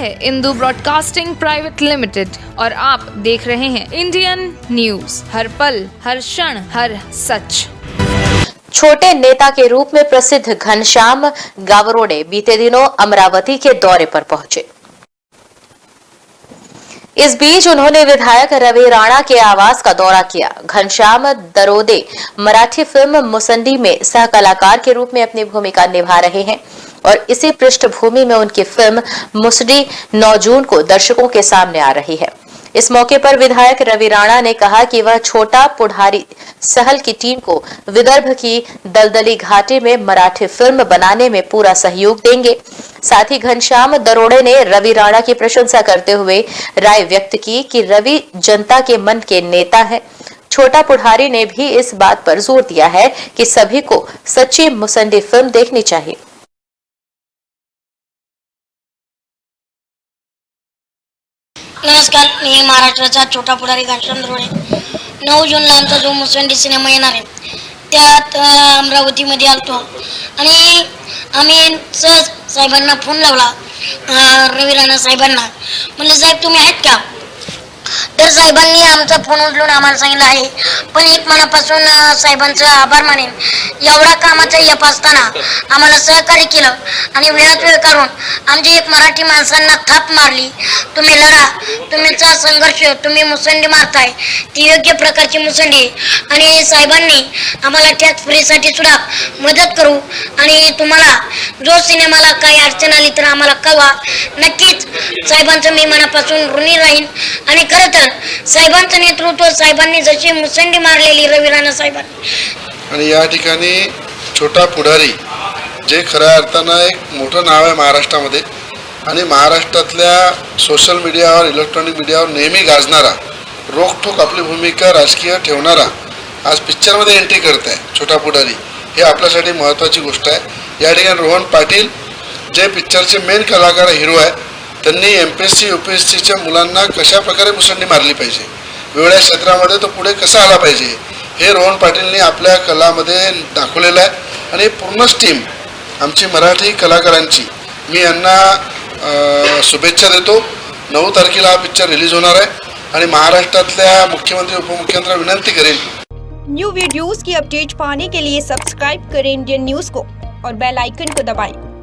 है Indu broadcasting private limited और आप देख रहे हैं इंडियन न्यूज, हर पल, हर क्षण, हर सच। छोटे नेता के रूप में प्रसिद्ध घनश्याम गावरोडे बीते दिनों अमरावती के दौरे पर पहुंचे। इस बीच उन्होंने विधायक रवि राणा के आवास का दौरा किया। घनश्याम दरोदे मराठी फिल्म मुसंडी में सह कलाकार के रूप में अपनी भूमिका निभा रहे हैं और इसी पृष्ठभूमि में उनकी फिल्म मुसंडी 9 जून को दर्शकों के सामने आ रही है। इस मौके पर विधायक रवि राणा ने कहा कि वह छोटा पुढ़ारी सहल की टीम को विदर्भ की दलदली घाटी में मराठी फिल्म बनाने में पूरा सहयोग देंगे। साथ ही घनश्याम दरोडे ने रवि राणा की प्रशंसा करते हुए राय व्यक्त की कि रवि जनता के मन के नेता हैं। छोटा पुढ़ारी ने भी इस बात पर जोर दिया है कि सभी को सच्ची मुसंडी फिल्म देखनी चाहिए। नमस्कार, मी महाराष्ट्राचा छोटा पुढारी घनश्याम दरोडे। 9 जूनला आमचा जो मुसंडी सिनेमा येणार आहे त्यात अमरावतीमध्ये आलतो आणि आम्ही सहज साहेबांना फोन लावला, रवि राणा साहेबांना। म्हणलं साहेब तुम्ही आहेत का? तर साहेबांनी आमचा फोन उचलून आम्हाला सांगितलं आहे, पण एक मनापासून साहेबांचं आभार मानेन। एवढा कामाचा यप असताना आम्हाला सहकार्य केलं आणि वेळात वेळ काढून आमची एक मराठी माणसांना थाप मारली। तुम्ही लढा, तुमचा संघर्ष, तुम्ही मुसंडी मारताय ती योग्य प्रकारची मुसंडी आणि साहेबांनी आम्हाला त्याच फ्रीसाठी सुद्धा मदत करू आणि तुम्हाला जो सिनेमाला काही अडचण आली तर आम्हाला कळवा। नक्कीच साहेबांचं मी मनापासून ऋणी राहीन आणि खरं तर साहेबांचं नेतृत्व, साहेबांनी जशी मुसंडी मारलेली रवि राणा साहेबांनी, आणि या ठिकाणी छोटा पुढारी जे खऱ्या अर्थानं एक मोठं नाव आहे महाराष्ट्रामध्ये आणि महाराष्ट्रातल्या सोशल मीडियावर, इलेक्ट्रॉनिक मीडियावर नेहमी गाजणारा, रोखठोक आपली भूमिका राजकीय ठेवणारा आज पिक्चरमध्ये एंट्री करत आहे छोटा पुढारी। हे आपल्यासाठी महत्त्वाची गोष्ट आहे। या ठिकाणी रोहन पाटील जे पिक्चरचे मेन कलाकार, हिरो आहे, त्यांनी MPSC UPSCच्या मुलांना कशा प्रकारे मुसंडी मारली पाहिजे, वेगळ्या क्षेत्रामध्ये तो पुढे कसा आला पाहिजे, हे रोहन पाटीलनी आपल्या कलामध्ये दाखवलेलं आहे। आणि पूर्णच टीम आमची मराठी कलाकारांची मी यांना शुभेच्छा देतो। 9 तारखेला हा पिक्चर रिलीज होणार आहे आणि महाराष्ट्रातल्या मुख्यमंत्री उपमुख्यमंत्र्यांना विनंती करेन, न्यू वीडियोस की अपडेट पाने के लिए सब्सक्राइब करें इंडियन न्यूज को और बेल आइकन को दबाएं।